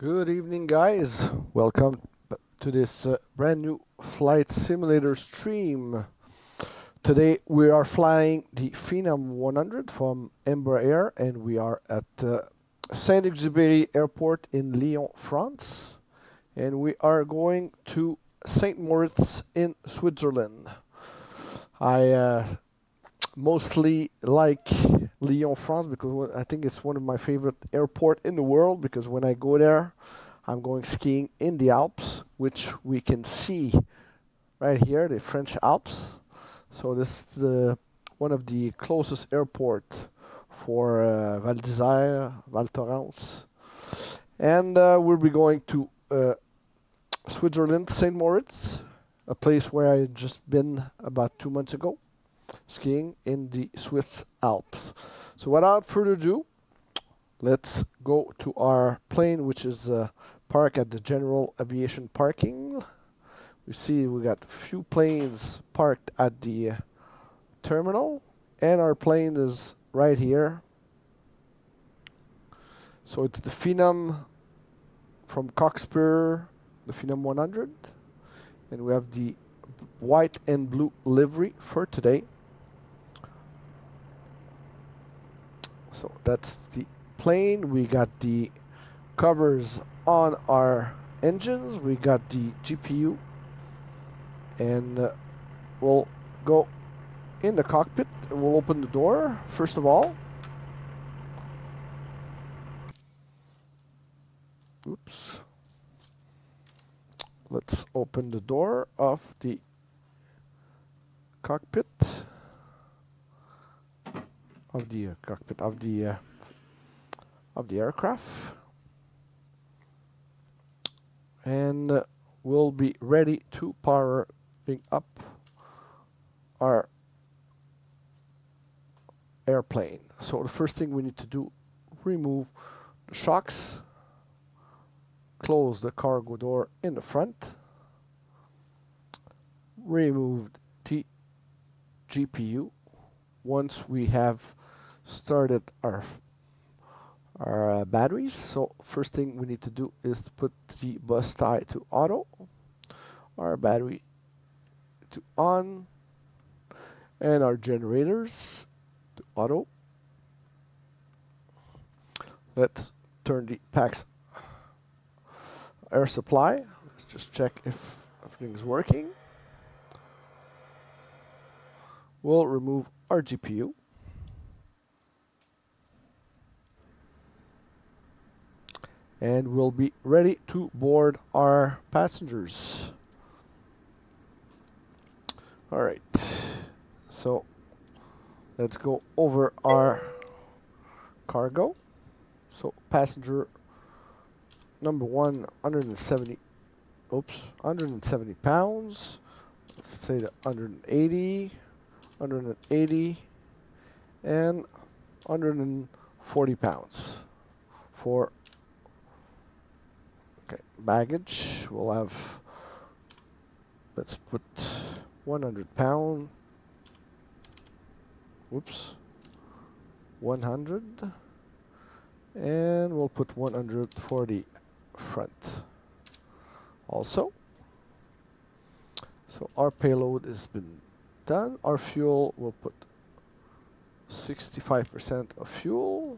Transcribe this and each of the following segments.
Good evening, guys. Welcome to this brand new flight simulator stream. Today we are flying the Phenom 100 from Embraer, and we are at Saint-Exupéry Airport in Lyon, France. And we are going to St-Moritz in Switzerland. I mostly like Lyon, France, because I think it's one of my favorite airports in the world, because when I go there, I'm going skiing in the Alps, which we can see right here, the French Alps. So this is one of the closest airport for Val d'Isère, Val Thorens. And we'll be going to Switzerland, St. Moritz, a place where I just been about 2 months ago, skiing in the Swiss Alps. So without further ado, let's go to our plane, which is parked at the general aviation parking. We see we got a few planes parked at the terminal, and our plane is right here. So it's the Phenom from Cockspur, the Phenom 100, and we have the white and blue livery for today. So that's the plane. We got the covers on our engines. We got the GPU, and we'll go in the cockpit and we'll open the door first of all. Oops. Let's open the door of the cockpit of the aircraft, and we'll be ready to powering up our airplane. So the first thing we need to do, remove the shocks, close the cargo door in the front, remove the GPU. Once we have started our batteries, so first thing we need to do is to put the bus tie to auto, our battery to on, and our generators to auto. Let's turn the PAX air supply. Let's just check if everything is working. We'll remove our GPU. And we'll be ready to board our passengers. All right, so let's go over our cargo. So passenger number one, 170 pounds. Let's say the 180, and 140 pounds for baggage. We'll have, let's put 100 pound. Whoops. 100. And we'll put 100 for the front also. So our payload has been done. Our fuel, we'll put 65% of fuel.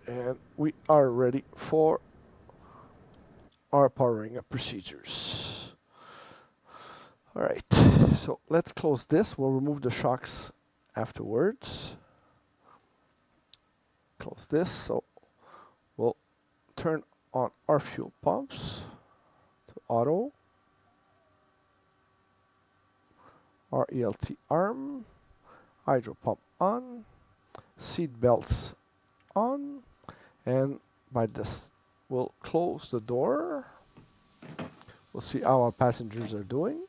And we are ready for our powering up procedures. All right, so let's close this. We'll remove the shocks afterwards. Close this, so we'll turn on our fuel pumps to auto. Our ELT arm, hydro pump on, seat belts on, and by this we'll close the door. We'll see how our passengers are doing.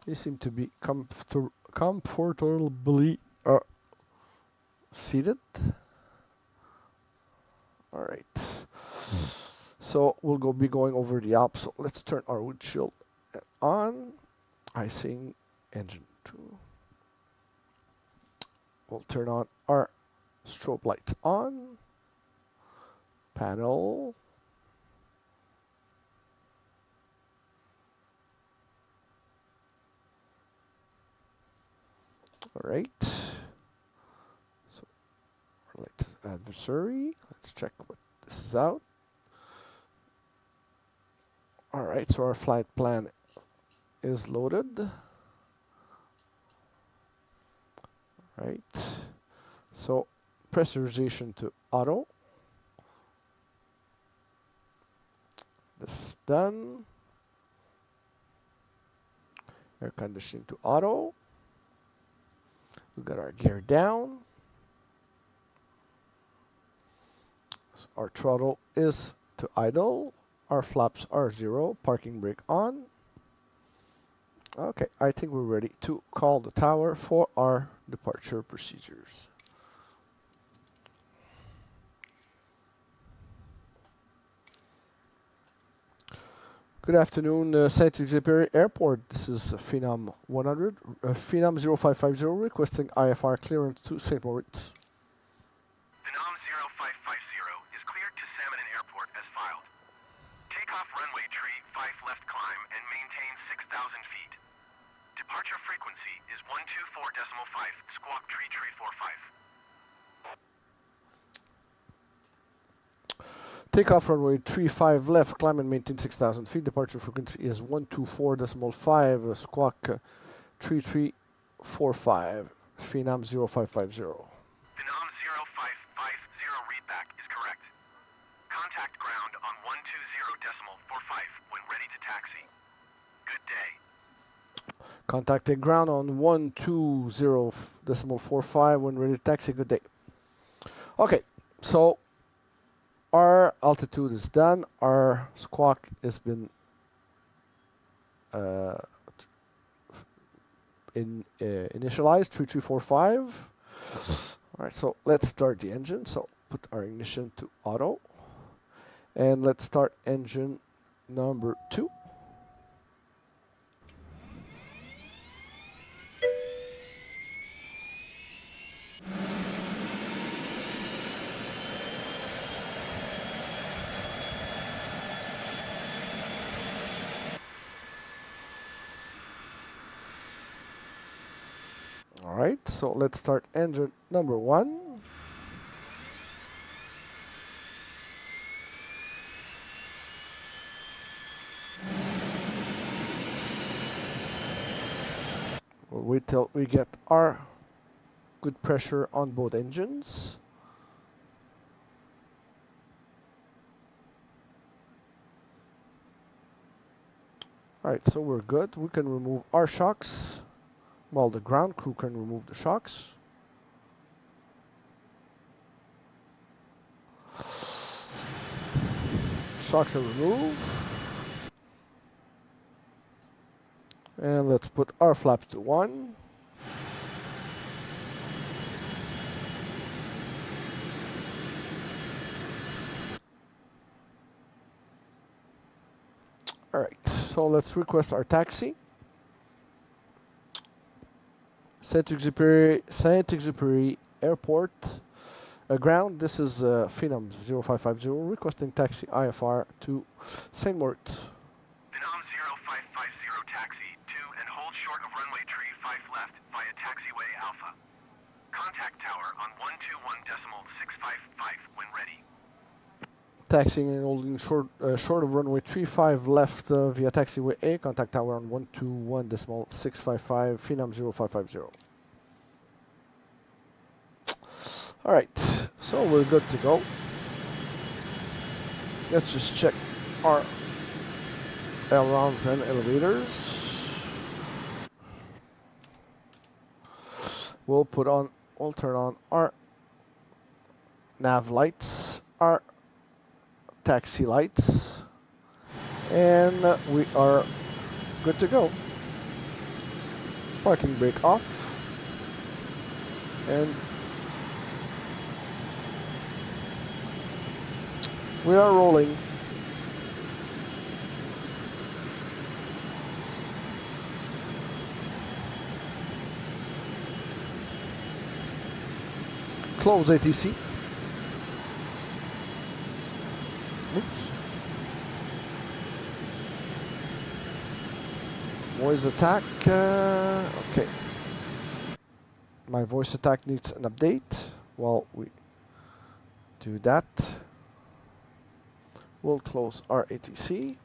They seem to be comfortably seated. All right, so we'll be going over the Alps. So let's turn our windshield on. Icing engine 2. We'll turn on our strobe lights on. panel. All right. So let's adversary. Let's check what this is out. All right. So our flight plan is loaded. Right. So pressurization to auto. This is done. Air conditioning to auto. We got our gear down. So our throttle is to idle. Our flaps are 0. Parking brake on. Okay, I think we're ready to call the tower for our departure procedures. Good afternoon, Saint-Exupéry Airport. This is Phenom 100, Phenom 0550 requesting IFR clearance to St-Moritz. Phenom 0550 is cleared to Salmon Airport as filed. Takeoff runway tree 5 left climb and maintain 6,000 feet. Departure frequency is 124.5, squawk tree 45. Takeoff runway 35 left, climb and maintain 6,000 feet. Departure frequency is 124.5, squawk 3345, Phenom 0550. Phenom 0550 readback is correct. Contact ground on 120.45 when ready to taxi. Good day. Contacting ground on 120.45 when ready to taxi. Good day. Okay, so our altitude is done. Our squawk has been initialized 3345. All right, so let's start the engine. So put our ignition to auto, and let's start engine number 2. All right, so let's start engine number 1. We'll wait till we get our good pressure on both engines. All right, so we're good. We can remove our shocks. Well, the ground crew can remove the shocks. Shocks are removed. And let's put our flaps to 1. All right, so let's request our taxi. Saint-Exupéry Airport. Ground, this is Phenom 0550 requesting taxi IFR to St-Moritz. Phenom 0550 taxi to and hold short of runway tree 5 left via taxiway Alpha. Contact tower on 121.655 when ready. Taxiing and holding short of runway 35 left via taxiway A. Contact tower on 121.655, Phenom 0550. All right, so we're good to go. Let's just check our ailerons and elevators. We'll turn on our nav lights, our taxi lights, and we are good to go. Parking brake off, and we are rolling. Close ATC. Voice attack. Okay. My voice attack needs an update. While we do that, we'll close our ATC.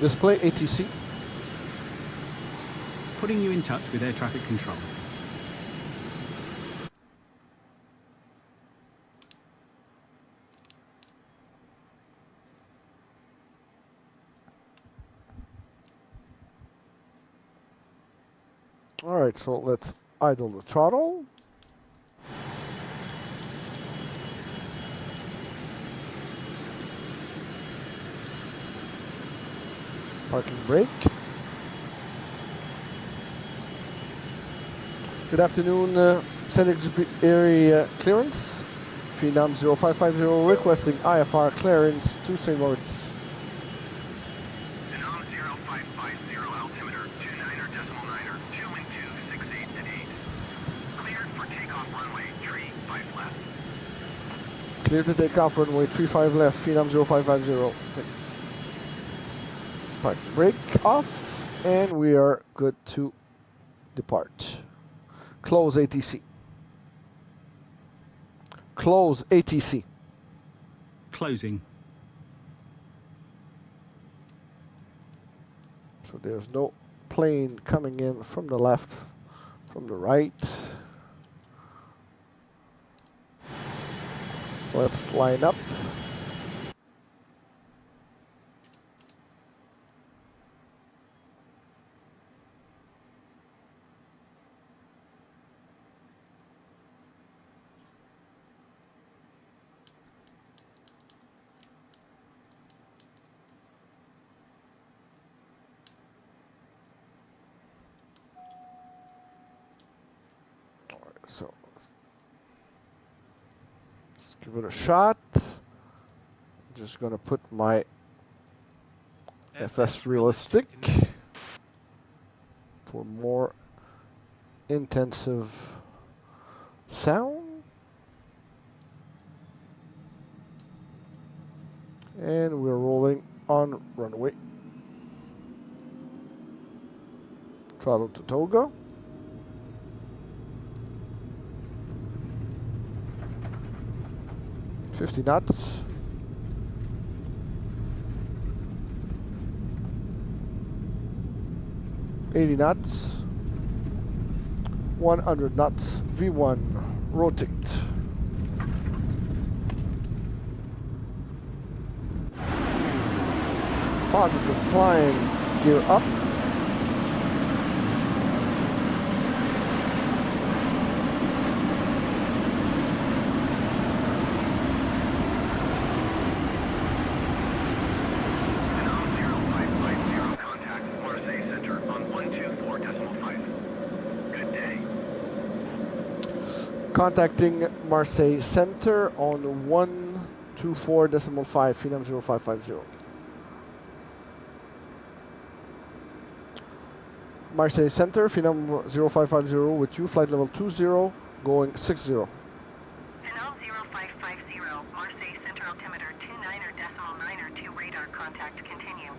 Display ATC. Putting you in touch with air traffic control. Alright, so let's idle the throttle. Parking brake. Good afternoon, Scenic Area Clearance. Phenom 0550 requesting IFR clearance to St-Moritz. Phenom 0550, altimeter 29er.9er, 2 wind 2, 6 8 and 8. Cleared for takeoff runway 35 left. Clear to take off runway 35 left, Phenom 0550. Okay. Park brake off, and we are good to depart. Close ATC. Close ATC. Closing. So there's no plane coming in from the left, from the right. Let's line up. So let's give it a shot. Just gonna put my FS realistic for more intensive sound. And we're rolling on runway. Throttle to toga. $50 knots. $80 knots. 100 knots. V1. Rotate. Positive climb. Gear up. Contacting Marseille Center on 124.5, Phenom 0550. Marseille Center, Phenom 0550 with you, flight level 20, going 60. Phenom 0550, Marseille Center altimeter 29er.9er, 2 radar contact, continue.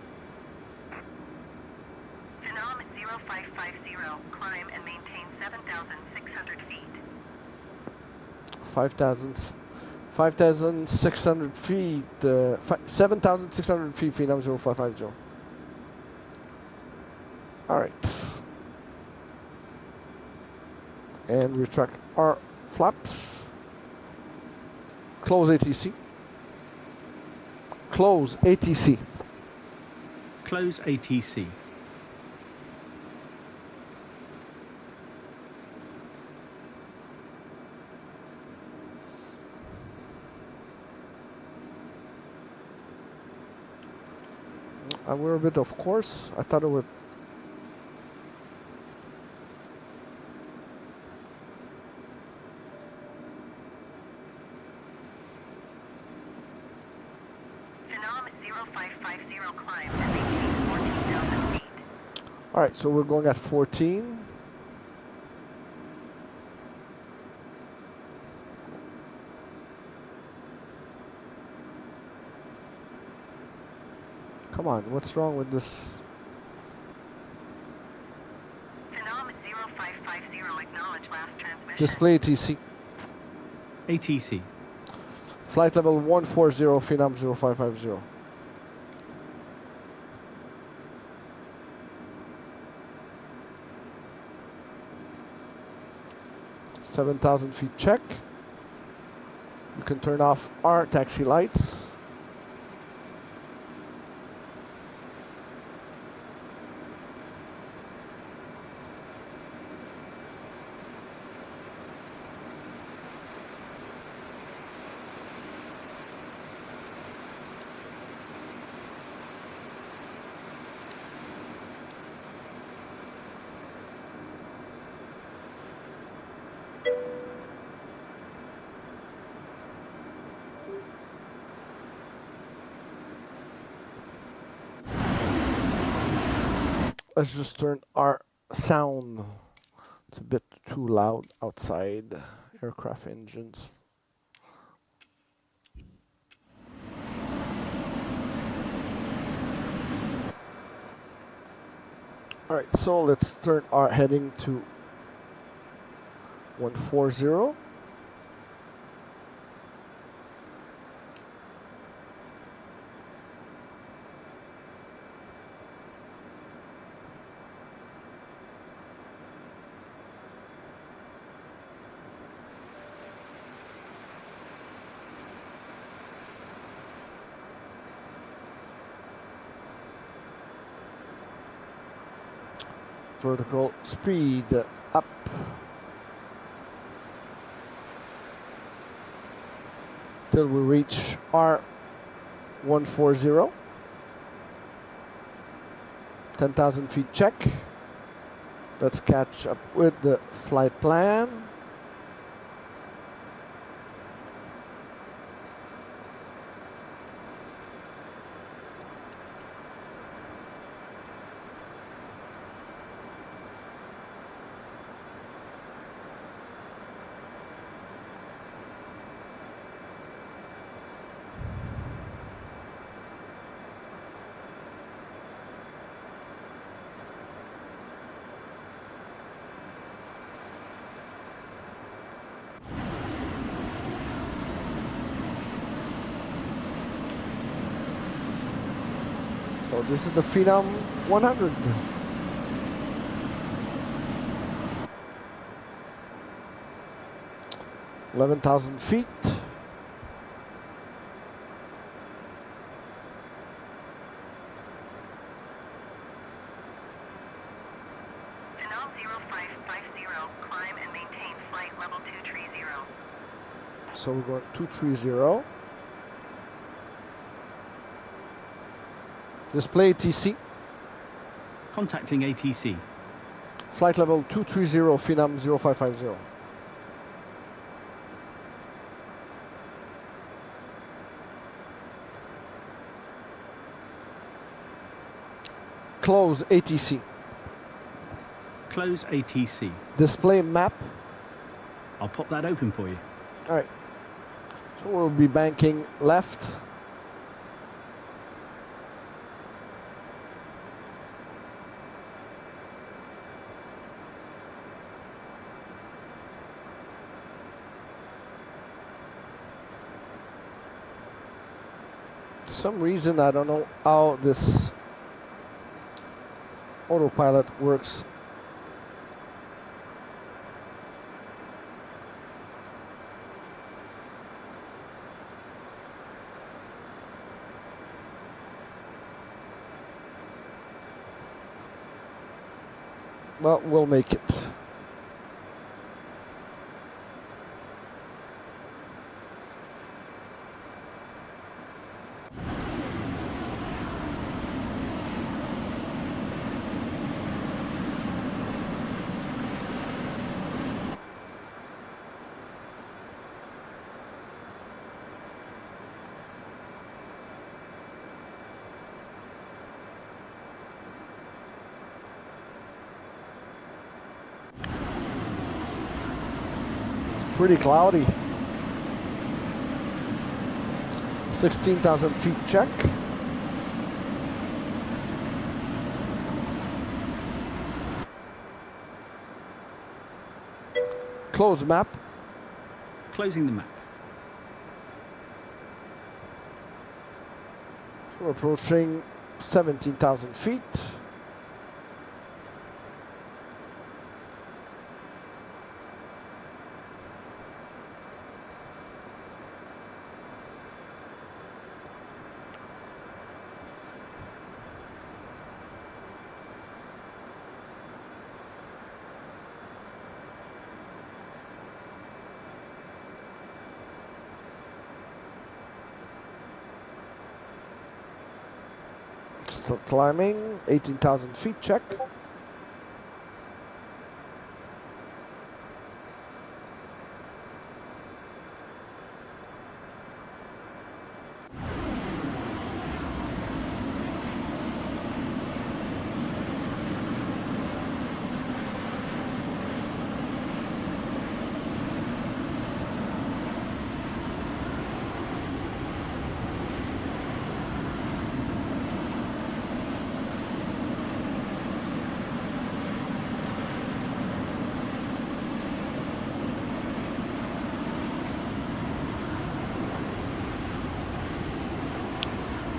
Phenom 0550, climb and maintain 7,600 feet. 5,600 feet, 7,600 feet, Phenom 0550. Alright. And retract our flaps. Close ATC. Close ATC. Close ATC. We're a bit off course. I thought it would. Phenom 0550 climb and maintain 14,000 feet. All right, so we're going at 14. Come on, what's wrong with this? Phenom 0550 acknowledge last transmission. Display ATC. ATC. Flight level 140, Phenom 0550. 7,000 feet check. You can turn off our taxi lights. Let's just turn our sound. It's a bit too loud outside. Aircraft engines. Alright, so let's turn our heading to 140. Vertical speed up. Till we reach our 140. 10,000 feet check. Let's catch up with the flight plan. So this is the Phenom 100. $11,000 feet. Phenom 0550 climb and maintain flight level 230. So we're going 230. Display ATC. Contacting ATC. Flight level 230, Phenom 0550. Close ATC. Close ATC. Display map. I'll pop that open for you. Alright. So we'll be banking left. For some reason, I don't know how this autopilot works. But we'll make it. pretty cloudy. 16,000 feet check. Close map. Closing the map. So we're approaching 17,000 feet. Still climbing, 18,000 feet check.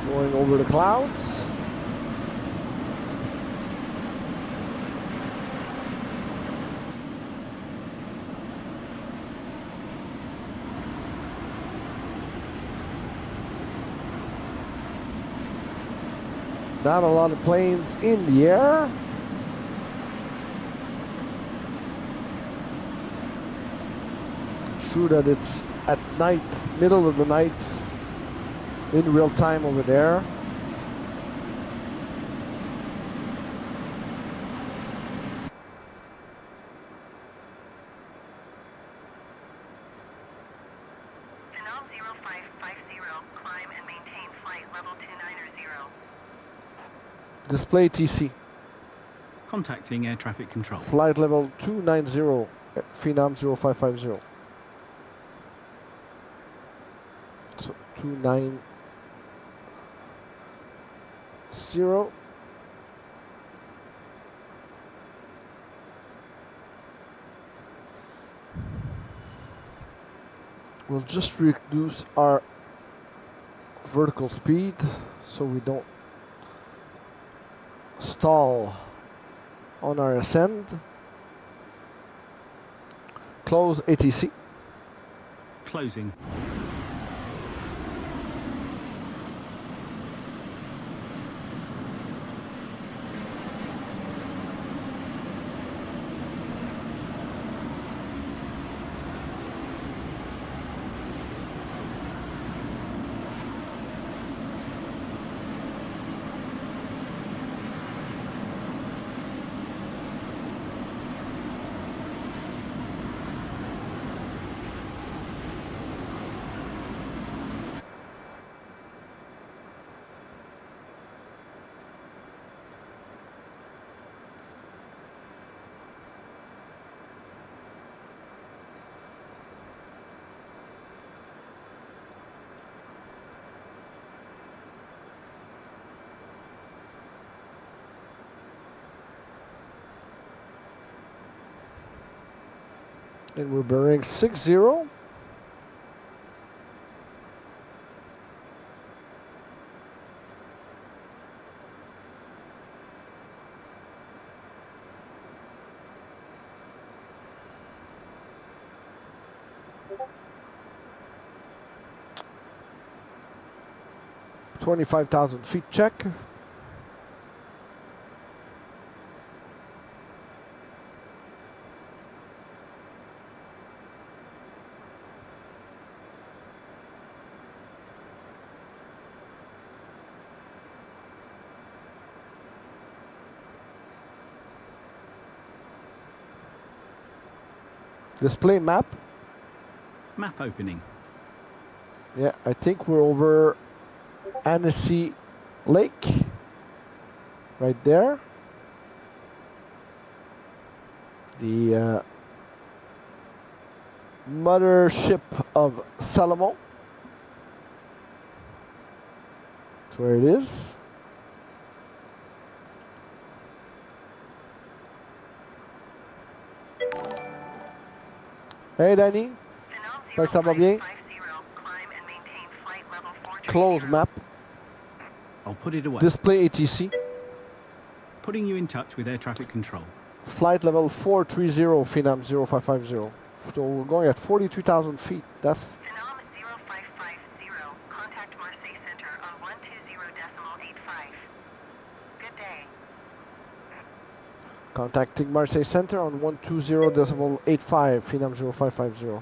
Going over the clouds. Not a lot of planes in the air. True that it's at night, middle of the night, in real time over there. Phenom 0550, climb and maintain flight level 290. Display TC. Contacting air traffic control. Flight level 290, Phenom 0550. So 290. We'll just reduce our vertical speed so we don't stall on our ascent. Close ATC. Closing. And we're bearing 60. $25,000 feet check. Display map. Map opening. Yeah, I think we're over Annecy Lake. Right there. mothership of Salomon. That's where it is. Hey Danny, Phenom fait que ça va bien? 0550, climb and maintain flight level 430. Close map, I'll put it away. display ATC, Putting you in touch with air traffic control. flight level 430, Phenom 0550. So we're going at 43,000 feet. That's Phenom 0550, contact Marseille Center on 120.85. Good day. contacting Marseille Center on 120.85, Phenom 0550.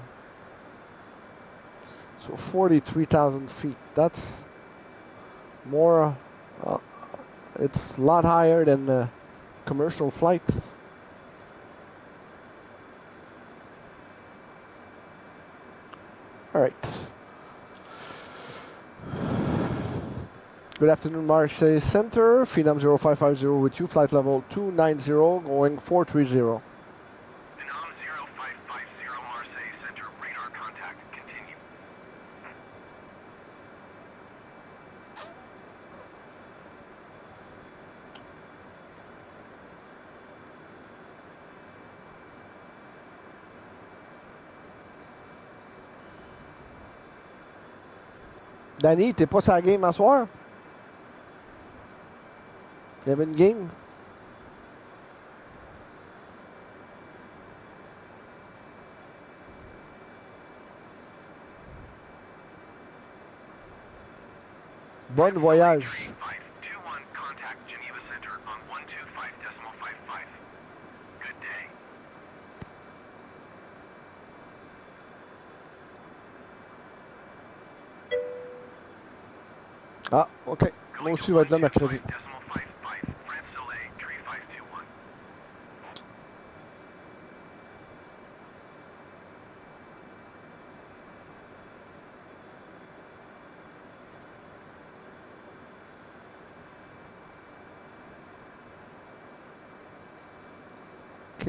So 43,000 feet. That's more, it's a lot higher than the commercial flights. All right. Good afternoon, Marseille Center. Phenom 0550 with you. Flight level 290, going 430. Phenom 0550 Marseille Center, radar contact, continue. Danny, t'es pas sur la game à soir? Il y avait une game? Bon voyage. 521, contact Geneva Center on 125.55. Good day. Ah, ok. Moi aussi, je vais être là mercredi. 125.55, France Soleil, tree 521. Ok.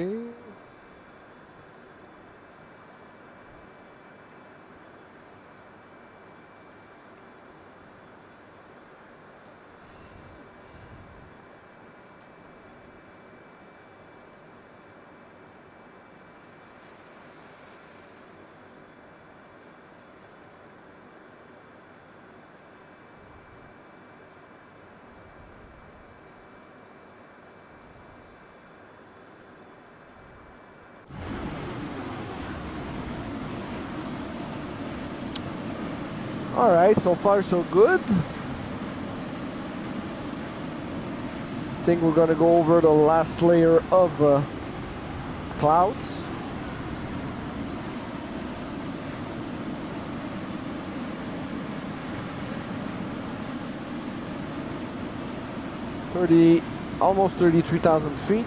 All right, so far so good. Think we're gonna go over the last layer of clouds. Almost 33,000 feet.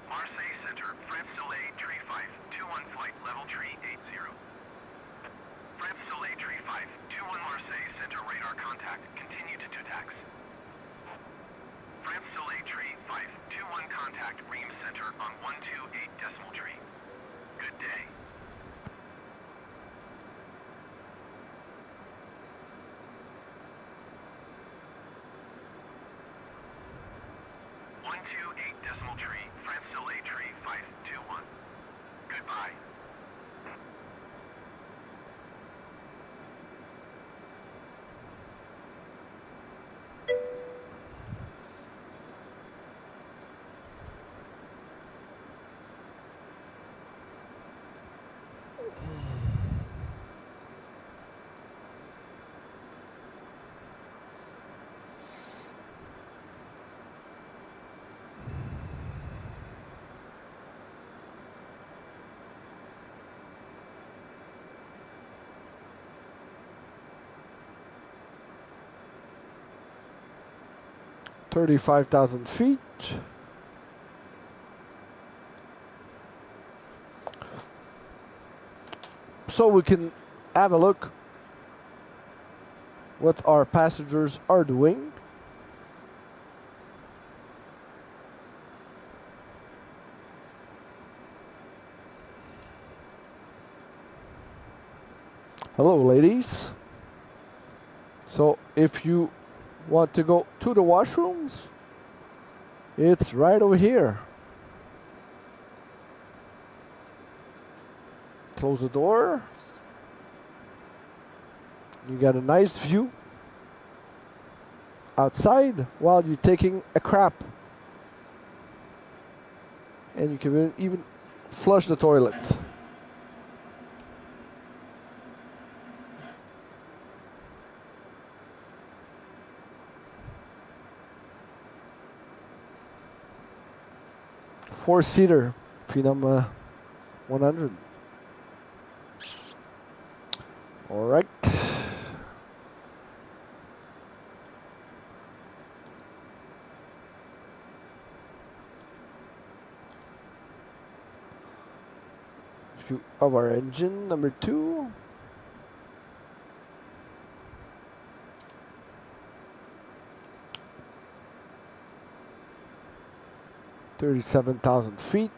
Marseille Center, France Soleil, tree 521 flight, level tree 80. France Soleil, tree 521 Marseille Center, radar contact, continue to tax. France Soleil, tree 521 contact, Ream Center on 128 decimal tree. Good day. Decimal tree, France Soleil tree 521. Goodbye. 35,000 feet. So we can have a look what our passengers are doing. Hello, ladies. So if you want to go to the washrooms, it's right over here. Close the door. You got a nice view outside while you're taking a crap. And you can even flush the toilet. Four-seater Phenom 100. All right. View of our engine number 2. $37,000 feet.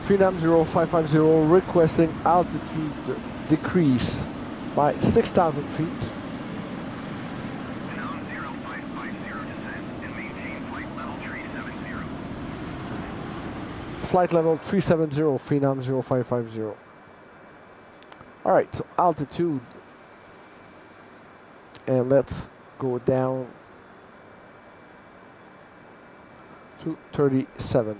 Phenom 0550 requesting altitude decrease by 6,000 feet. Phenom 0550 descend and maintain flight level 370. Flight level 370, Phenom 0550. Alright, so altitude. And let's go down to 37.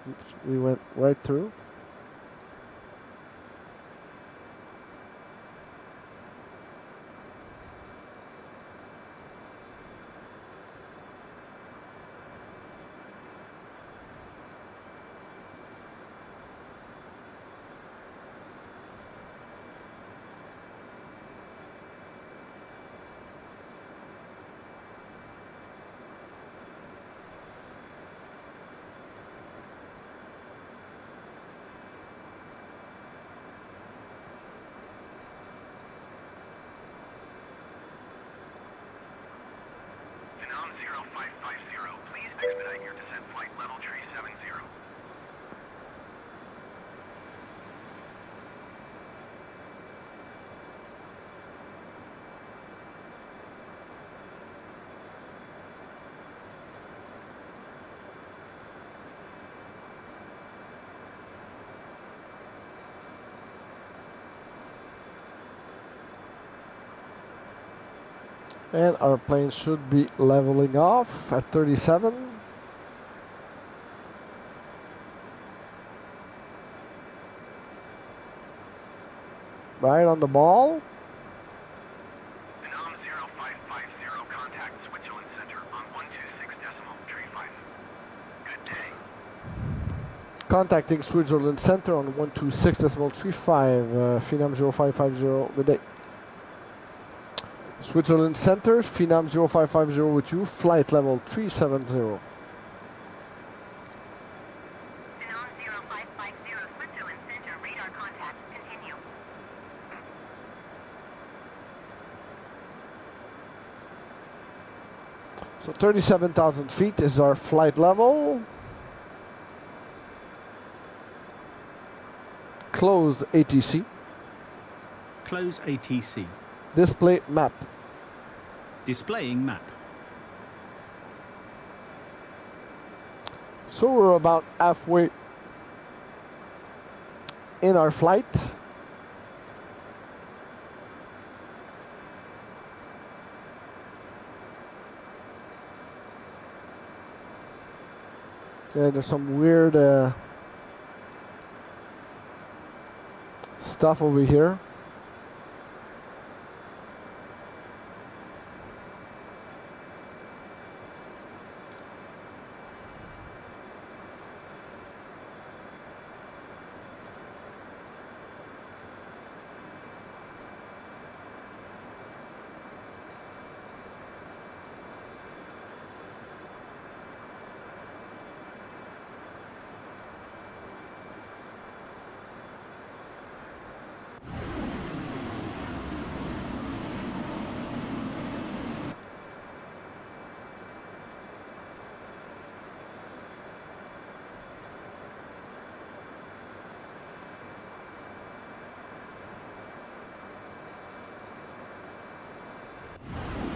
Oops, we went right through. Phenom 0550, please expedite your descent flight level 370. And our plane should be leveling off at 37. Right on the ball. Phenom 0550, contact Switzerland Center on 126.35. Good day. Contacting Switzerland Center on 126.35. Phenom 0550, good day. Switzerland Center, Phenom 0550 with you, flight level 370. Phenom 0550, Switzerland Center, radar contact So 37,000 feet is our flight level. Close ATC. Close ATC. Display map. Displaying map. So we're about halfway in our flight. Yeah, there's some weird stuff over here.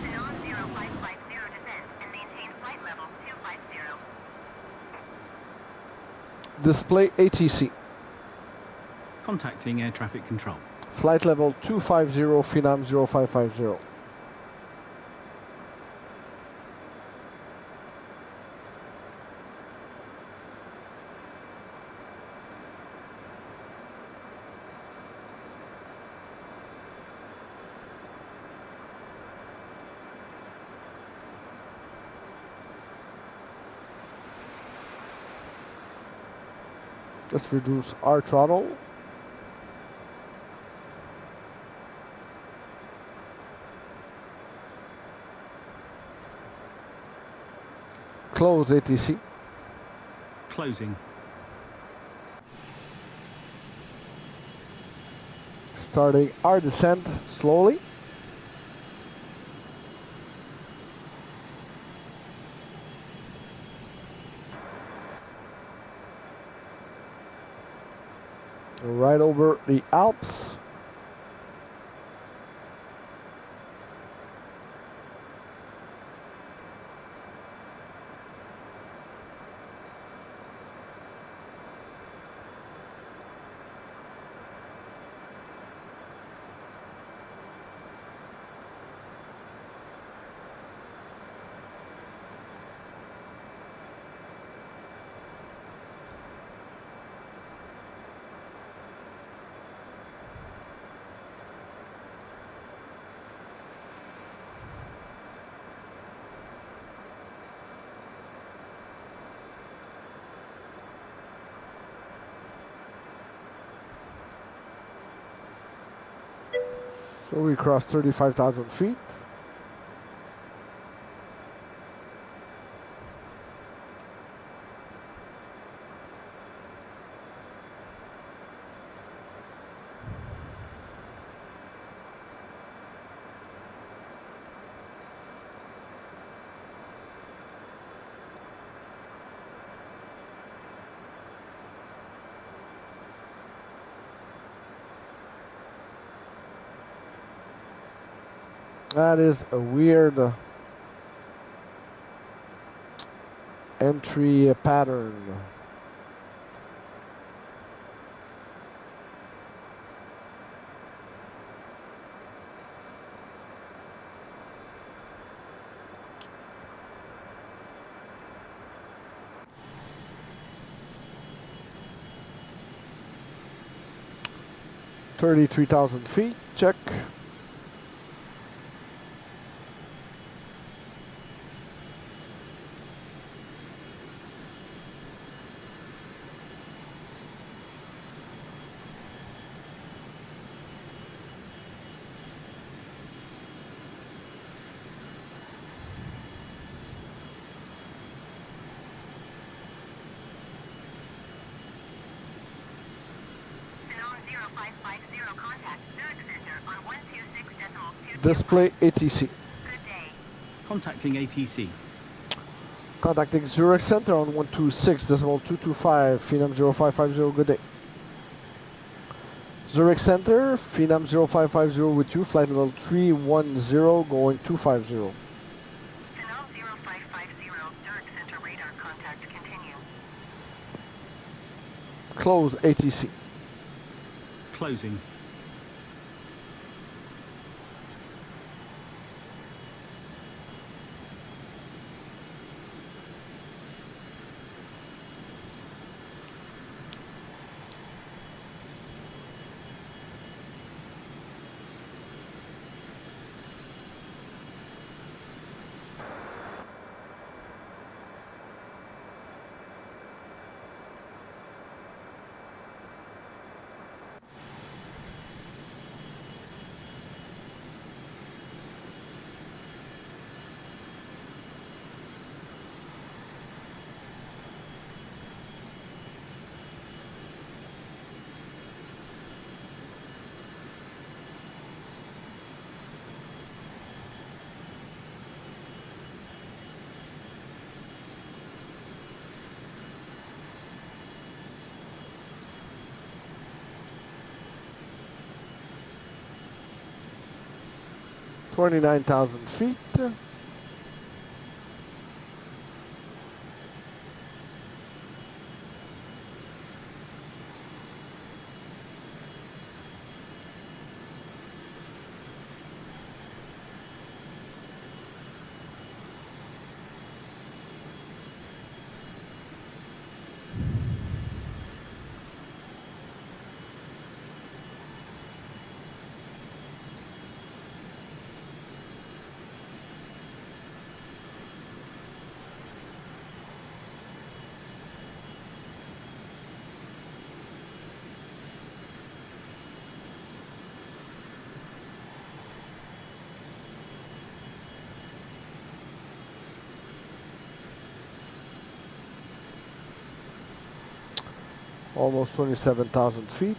Phenom 0550 descend and maintain flight level 250. Display ATC. Contacting air traffic control. Flight level 250, Phenom 0550. Let's reduce our throttle. Close ATC. Closing. Starting our descent slowly. Right over the Alps. So we crossed 35,000 feet. That is a weird entry pattern. $33,000 feet, check. Phenom 0550 contact Zurich Center on 126.2. Display ATC. Good day. Contacting ATC. Contacting Zurich Center on 126.225, Phenom 0550, good day. Zurich Center, Phenom 0550 with you, flight level 310, going 250. Phenom 0550, Zurich Center radar contact, continue. Close ATC. Closing. $29,000 feet. Almost 27,000 feet.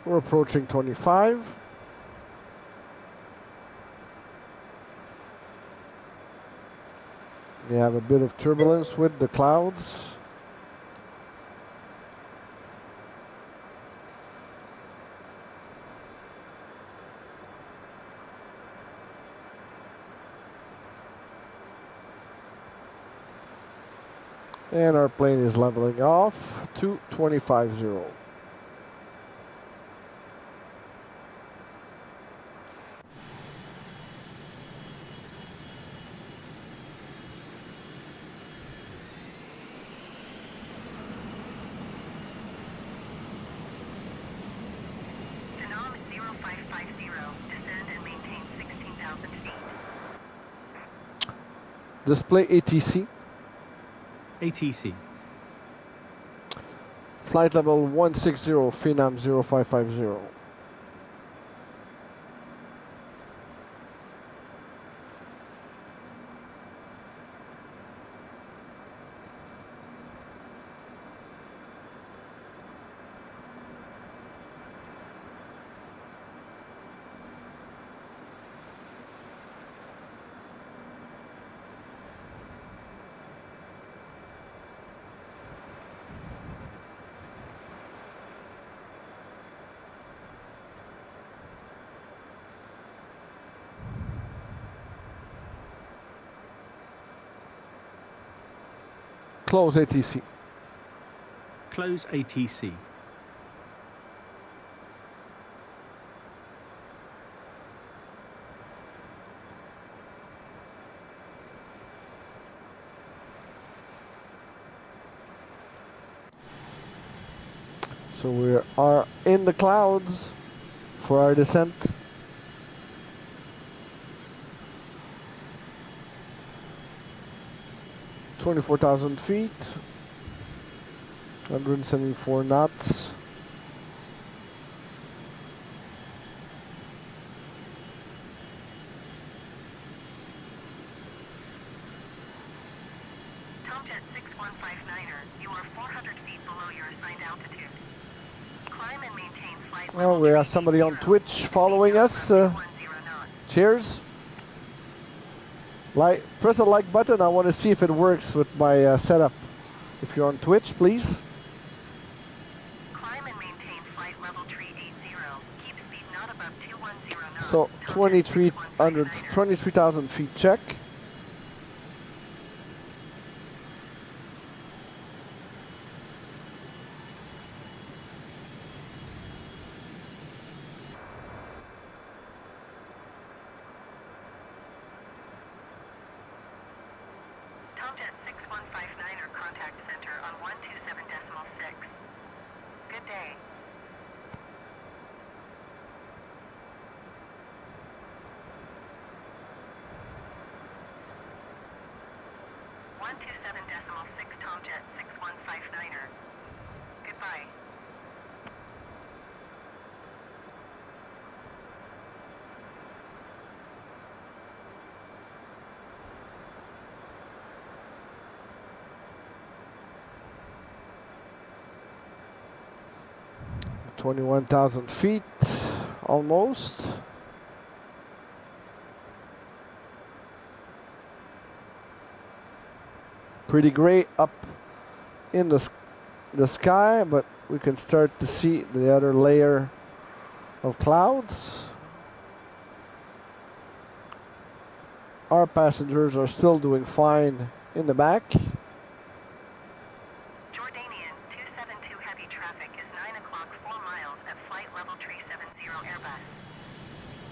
We're approaching 25. We have a bit of turbulence with the clouds. And our plane is leveling off to 25.0. Phenom 0550, descend and maintain 16,000 feet. Display ATC. ATC. Flight level 160, Phenom 0550. Close ATC. Close ATC. So we are in the clouds for our descent. "24,000 feet, 174 knots. Tomjet 6159er, you are 400 feet below your assigned altitude. Climb and maintain flight level Well, we have somebody on 380. Twitch following us. 210 knots. Cheers. Press the like button. I want to see if it works with my setup. If you're on Twitch, please. Climb and maintain flight level 380. Keep speed not above 210 knots. So Tomjet 6159er. 23,000 feet check. Tomjet 6159er, contact center on 127.6. Good day. Tomjet 6159er. Goodbye. — 21,000 feet, almost. Pretty gray up in the sky, but we can start to see the other layer of clouds. Our passengers are still doing fine in the back. Jordanian 272 heavy traffic is 9 o'clock 4 miles at flight level 370 Airbus.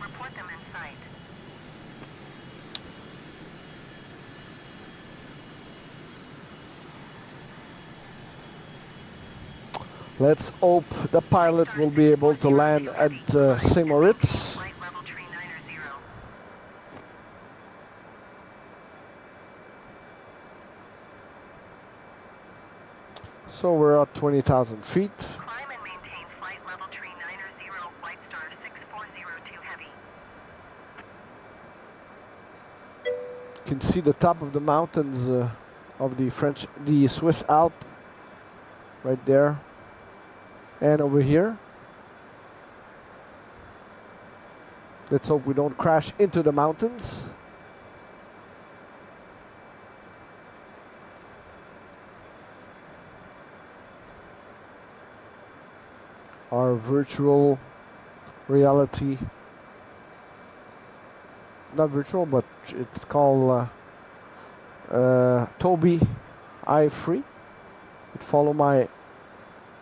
Report them in sight. Let's hope the pilot will be able to land at St-Moritz. Flight level 390. So we're at 20,000 feet. Climb and maintain flight level 390, White Star 6402 heavy. You can see the top of the mountains of the Swiss Alps right there. And over here. Let's hope we don't crash into the mountains. Our virtual reality, not virtual, but it's called Tobii Eye Free. It follows my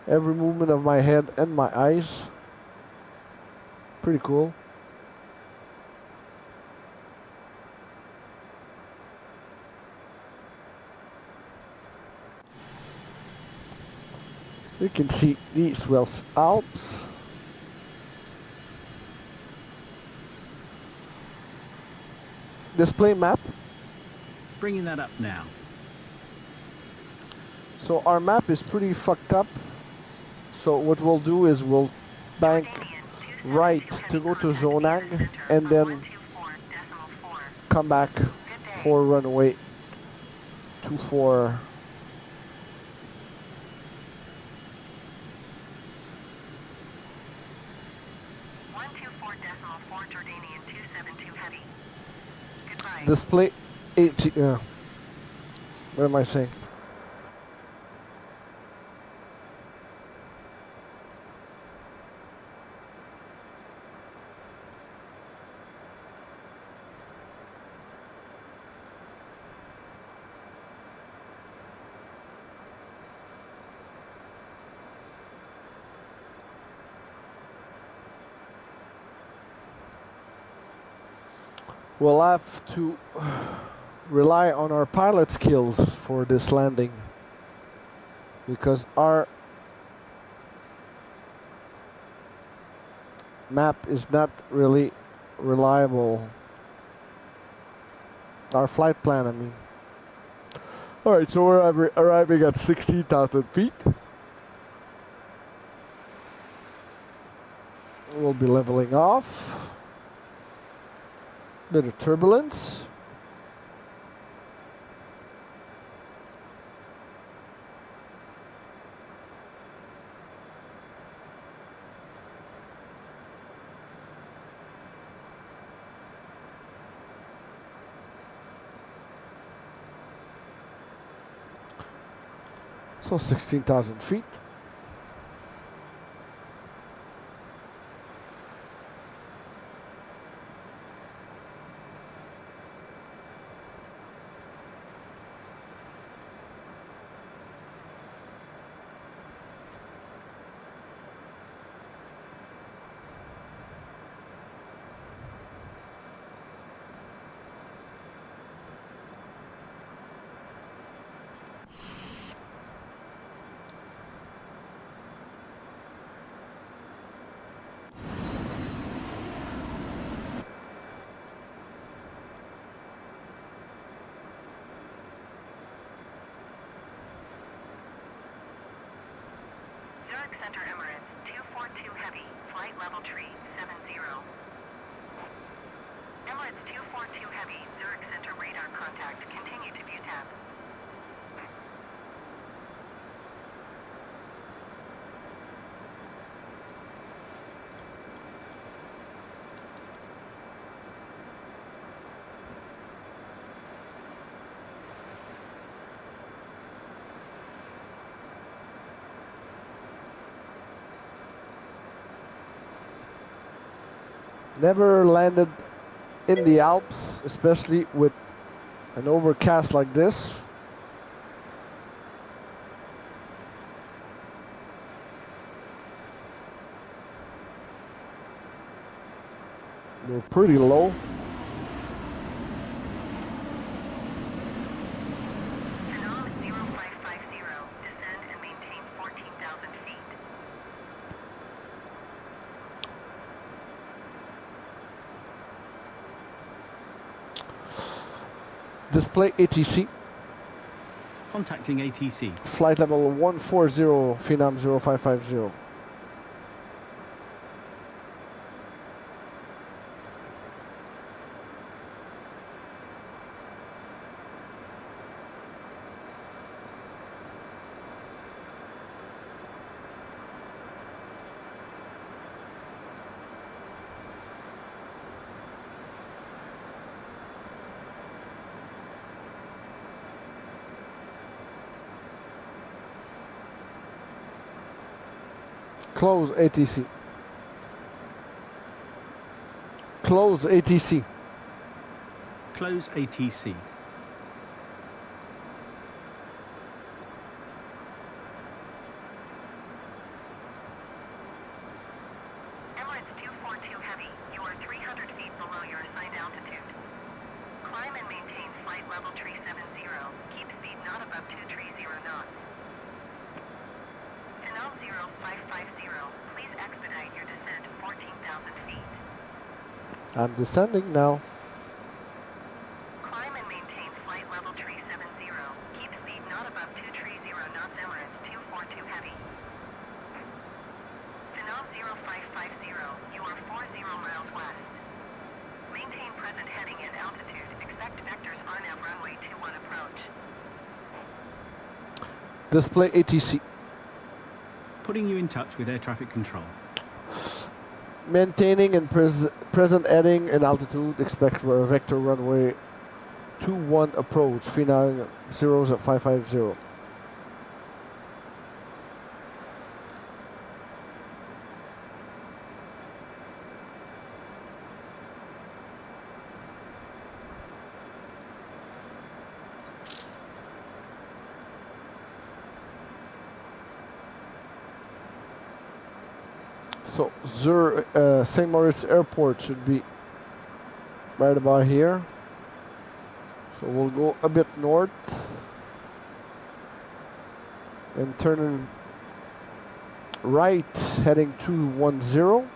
every movement of my head and my eyes. Pretty cool. You can see the Swiss Alps. Display map. Bringing that up now. So our map is pretty fucked up. So what we'll do is we'll bank right to go to Zonag and then come back for runway 24. Jordanian 272 heavy. Goodbye. Display 80. What am I saying? We'll have to rely on our pilot skills for this landing because our map is not really reliable. Our flight plan, I mean. Alright, so we're arriving at 16,000 feet. We'll be leveling off. Bit of turbulence. So 16,000 feet. Zurich Center Emirates 242 Heavy, flight level tree 70. Emirates 242 Heavy, Zurich Center radar contact, continue to view tab. Never landed in the Alps, especially with an overcast like this. We're pretty low. Phenom 0550, descend and maintain 14,000 feet. Display ATC. Contacting ATC. Flight level 140, Phenom 0550. Close ATC. Close ATC. Close ATC. Emirates 242 Heavy, you are 300 feet below your assigned altitude. Climb and maintain flight level tree 70. Keep speed not above 230 knots. Phenom 0550, please expedite your descent 14,000 feet. I'm descending now. Climb and maintain flight level tree 70. Keep speed not above 230 knots. Emirates 242 Heavy. Phenom 0550, you are 40 miles west. Maintain present heading and altitude. Expect vectors RNAV runway 21 approach. Display ATC. Putting you in touch with air traffic control. Maintaining and present heading and altitude. Expect vector runway 21 approach. Phenom 0550. So St-Moritz airport should be right about here. So we'll go a bit north and turn right heading 210.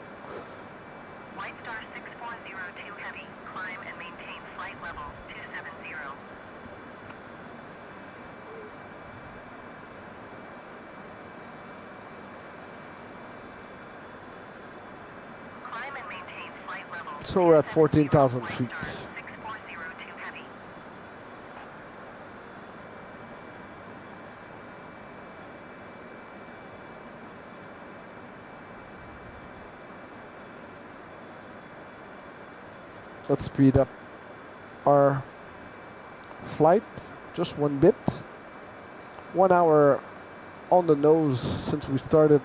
So we're at 14,000 feet. 6402 heavy. Let's speed up our flight just one bit. 1 hour on the nose since we started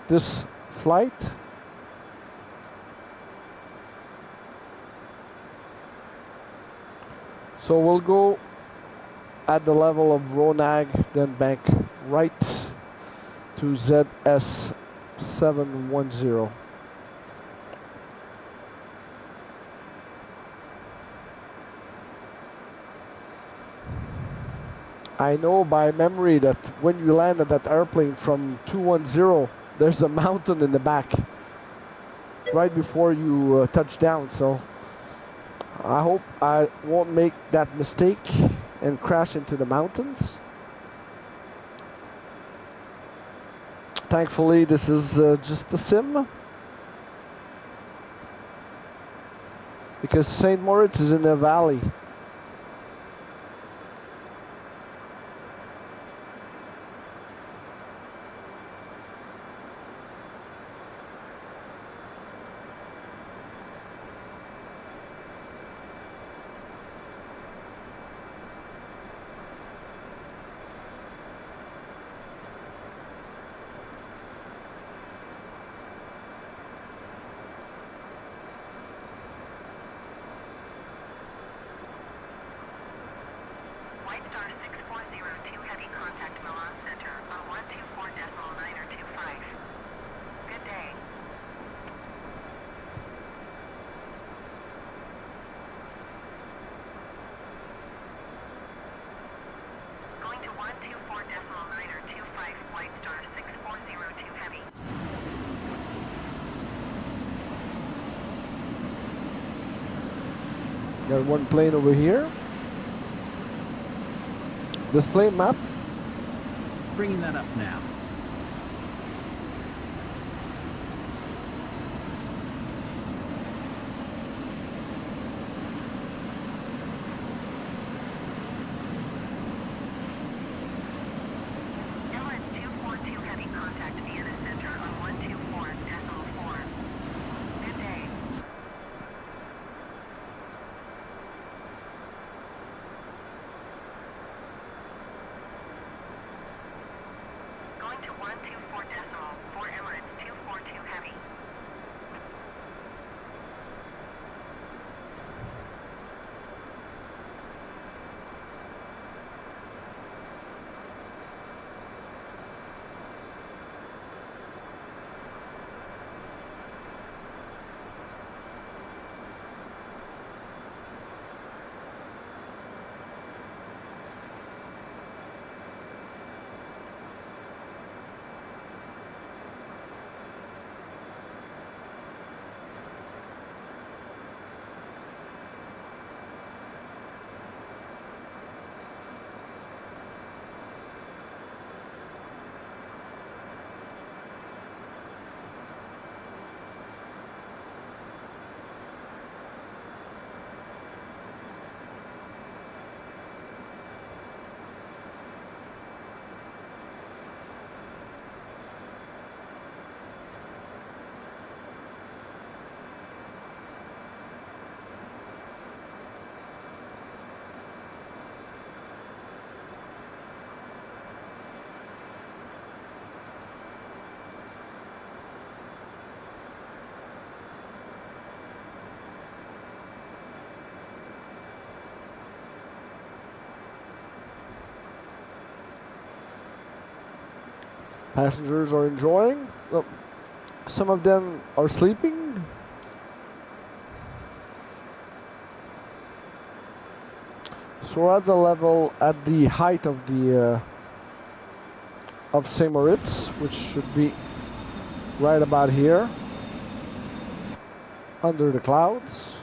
this flight. So we'll go at the level of Ronag, then bank right to ZS 710. I know by memory that when you land at that airplane from 210, there's a mountain in the back right before you touch down. So I hope I won't make that mistake and crash into the mountains. Thankfully, this is just a sim, because St-Moritz is in a valley. White Star 6402 heavy, contact Milan Center on 124.9 or 25. Good day. Going to 124.9 or 25, White Star 6402 heavy. Got one plane over here. Display map. Bringing that up now. Emirates 242 heavy, contact Vienna Center on 124.4. Good day. Going to 124.4 Emirates 242 heavy. Passengers are enjoying. Well, some of them are sleeping. So we're at the level, at the height of the of St-Moritz, which should be right about here, under the clouds.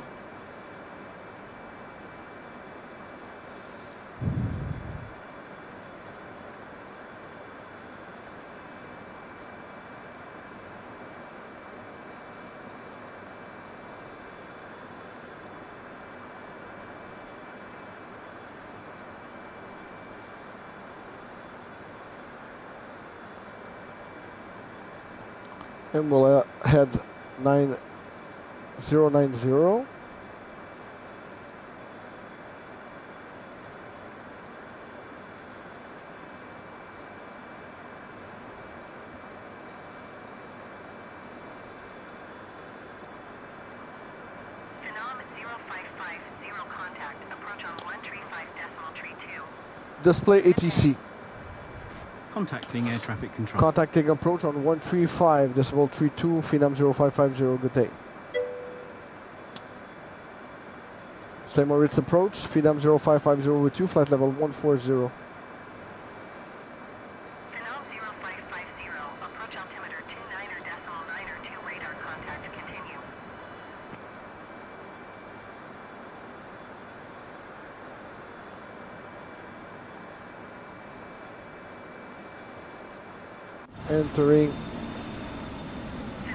And we'll head 9090. Phenom 0550 contact. Approach on 135.2. Display ATC. Contacting air traffic control. Contacting approach on 135.32, Phenom 0550, good day. St-Moritz approach, Phenom 0550 with you, flight level 140. Phenom 0550. Approach altimeter 29.92 radar contact. Continue. Entering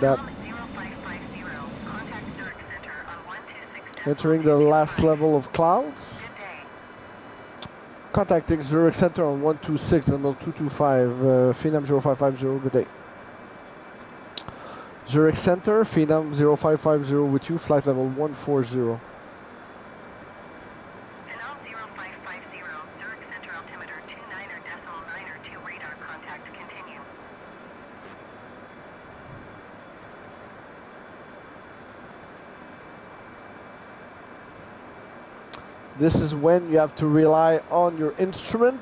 that, Phenom 0550. Contact Zurich Center on 126. entering the last level of clouds. Good day. Contacting Zurich Center on 126.225, Phenom 0550, good day. Zurich Center, Phenom 0550 with you, flight level 140. Phenom 0550. Zurich Center altimeter 29.92 radar contact. Continue. This is when you have to rely on your instrument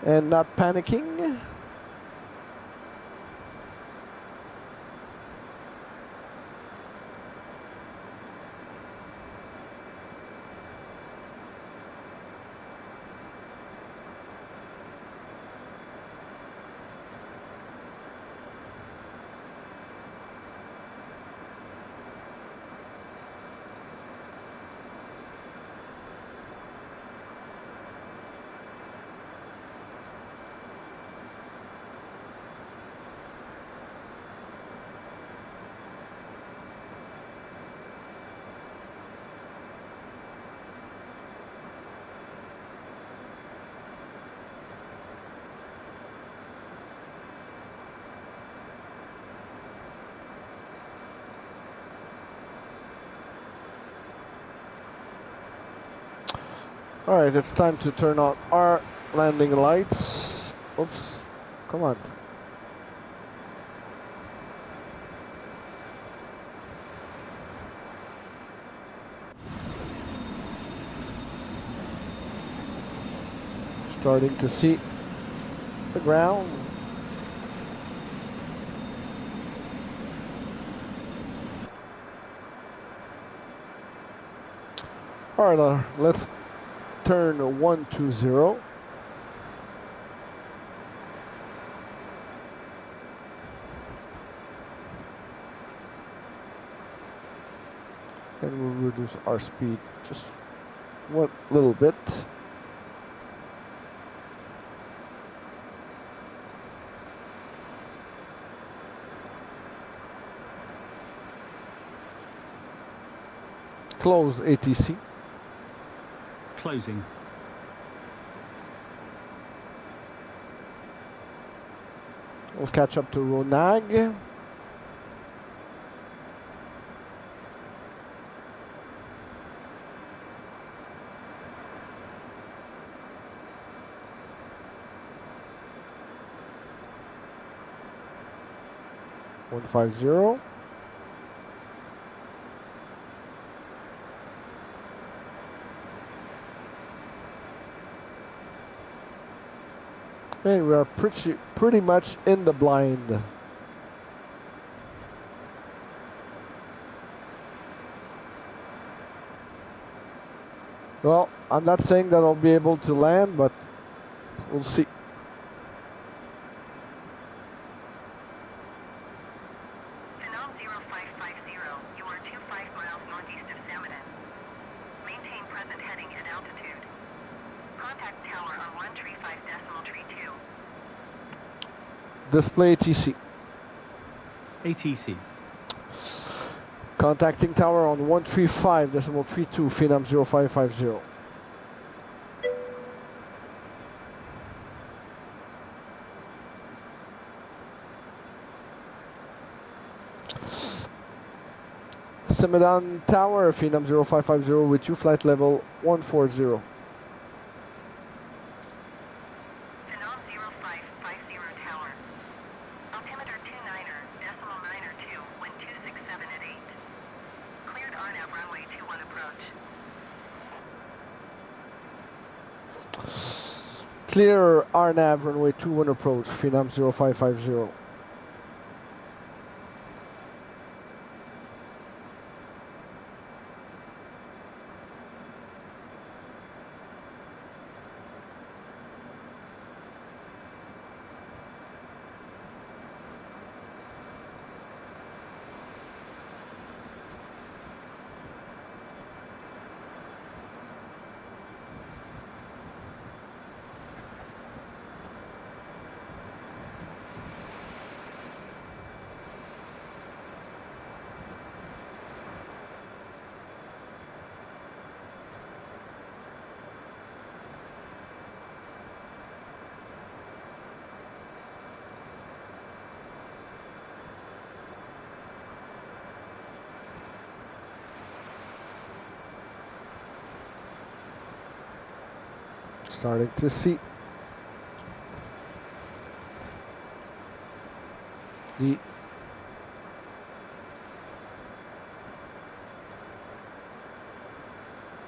and not panicking. Alright, it's time to turn on our landing lights. Oops, come on. Starting to see the ground. Alright, let's turn 120. And we'll reduce our speed just one little bit. Close ATC. Closing. We'll catch up to Ronag. One 150. And we are pretty much in the blind. Well, I'm not saying that I'll be able to land, but we'll see. Phenom 0550. You are 25 miles northeast of Salmon. Maintain present heading and altitude. Contact tower on 135.32. Display ATC. ATC. Contacting tower on 135.32, Phenom 0550. Celadon Tower, Phenom 0550 with you, flight level 140. Phenom 0550 tower. Altimeter 29er, decimal 9er 2, wind 267 at 8. Cleared RNAV runway 21 approach. Clear RNAV runway 21 approach, Phenom 0550. Starting to see the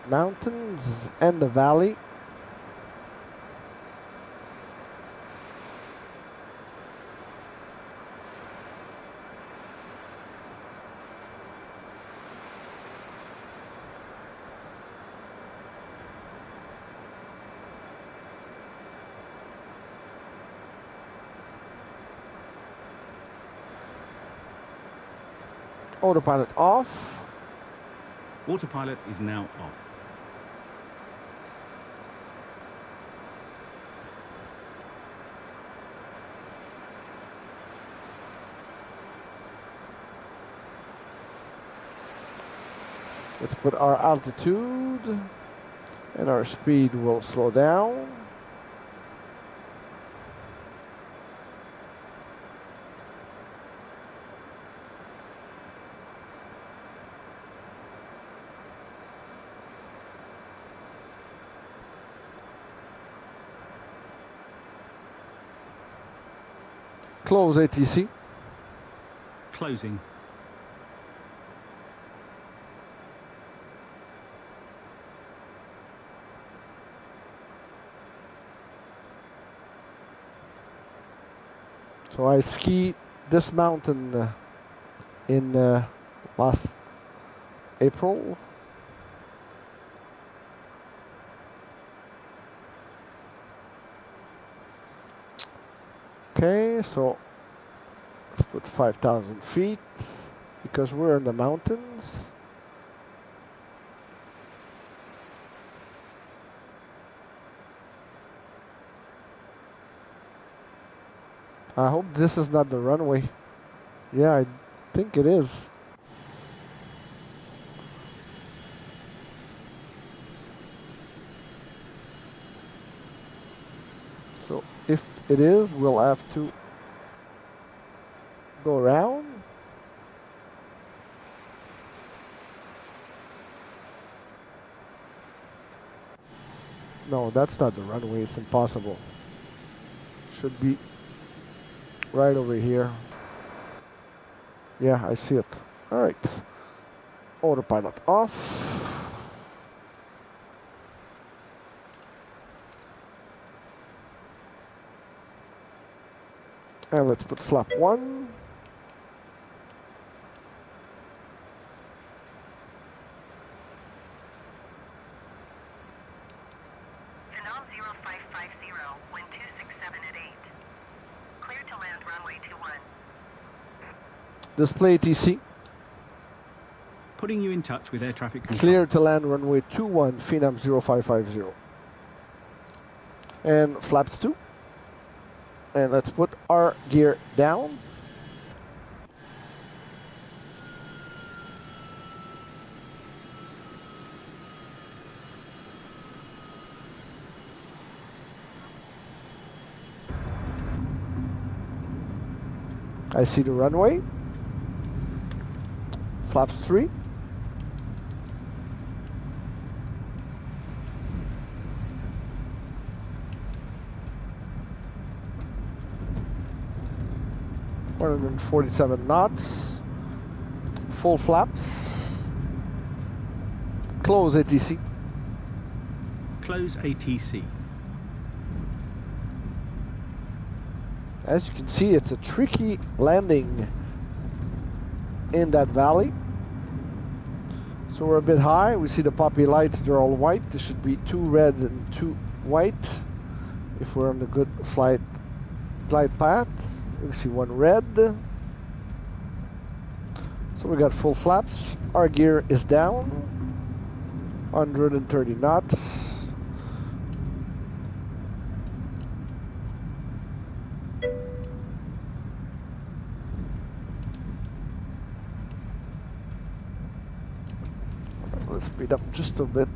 mountains and the valley. Autopilot off. Autopilot is now off. Let's put our altitude and our speed will slow down. Close ATC. Closing. So I skied this mountain in last April. Okay, so let's put 5,000 feet because we're in the mountains. I hope this is not the runway. Yeah, I think it is. So if it is, we'll have to go around. No, that's not the runway. It's impossible. Should be right over here. Yeah, I see it. All right. Autopilot off. And let's put flap 1. Phenom 0550, wind 267 at 8. Clear to land runway 21. Display ATC. Putting you in touch with air traffic control. Clear to land runway 21, Phenom 0550. And flaps 2. And let's put our gear down. I see the runway. Flaps 3. 147 knots. Full flaps. Close ATC. Close ATC. As you can see, it's a tricky landing in that valley. So we're a bit high. We see the poppy lights, they're all white. There should be 2 red and 2 white if we're on the good glide path. We see 1 red. So we got full flaps. Our gear is down. 130 knots. Let's speed up just a bit.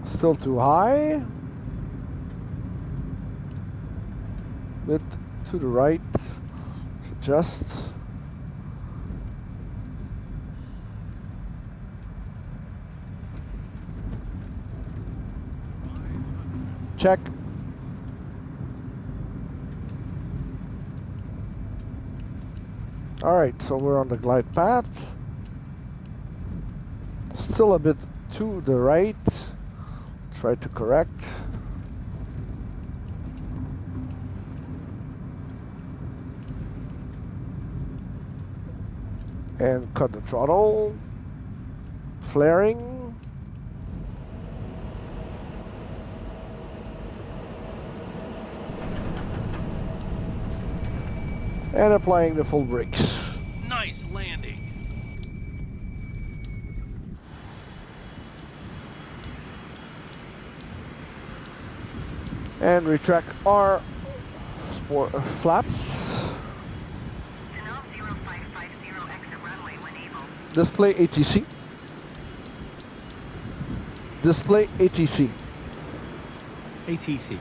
Still too high. Bit to the right. Let's adjust. Check. Alright, so we're on the glide path. Still a bit to the right. Try to correct. And cut the throttle. Flaring. And applying the full brakes. Nice landing. And retract our flaps. Phenom 0550 exit runway when able. Display ATC. Display ATC. ATC.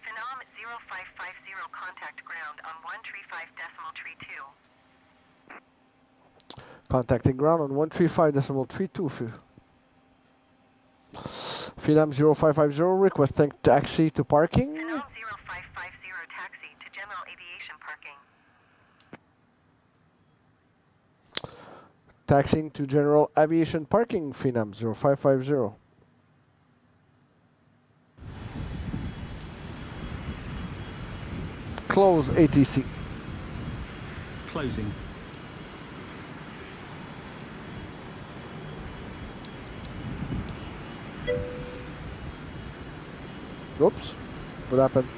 Phenom 0550 contact ground on 135.32. Contacting ground on 135.32. Phenom 0550 requesting taxi to parking. Phenom 0550 taxi to general aviation parking. Taxiing to general aviation parking. Phenom 0550. Close ATC. Closing. Oops. What happened?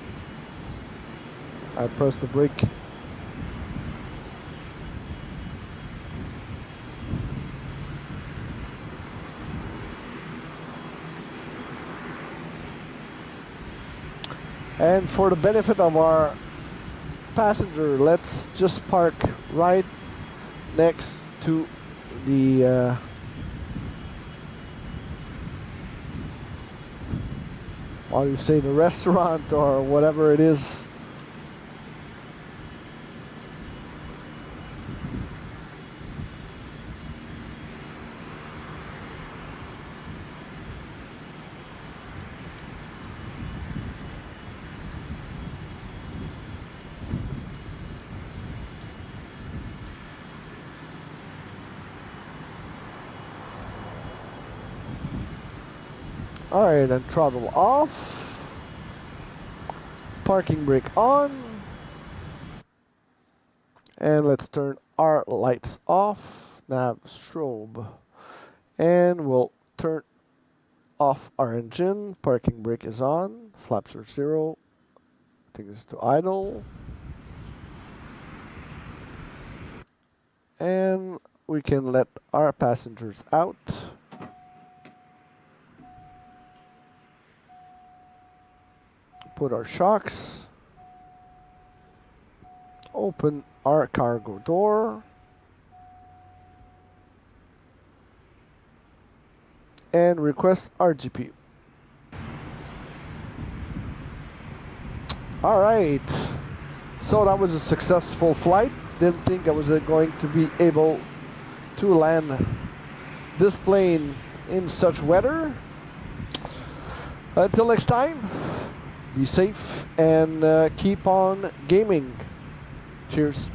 I pressed the brake. And for the benefit of our passenger, let's just park right next to the what do you say, the restaurant or whatever it is. Alright, then throttle off. Parking brake on. And let's turn our lights off. Nav strobe. And we'll turn off our engine. Parking brake is on. Flaps are 0. I think this is to idle. And we can let our passengers out. Put our shocks. Open our cargo door. And request RGP. Alright. So that was a successful flight. Didn't think I was going to be able to land this plane in such weather. Until next time, be safe and keep on gaming. Cheers.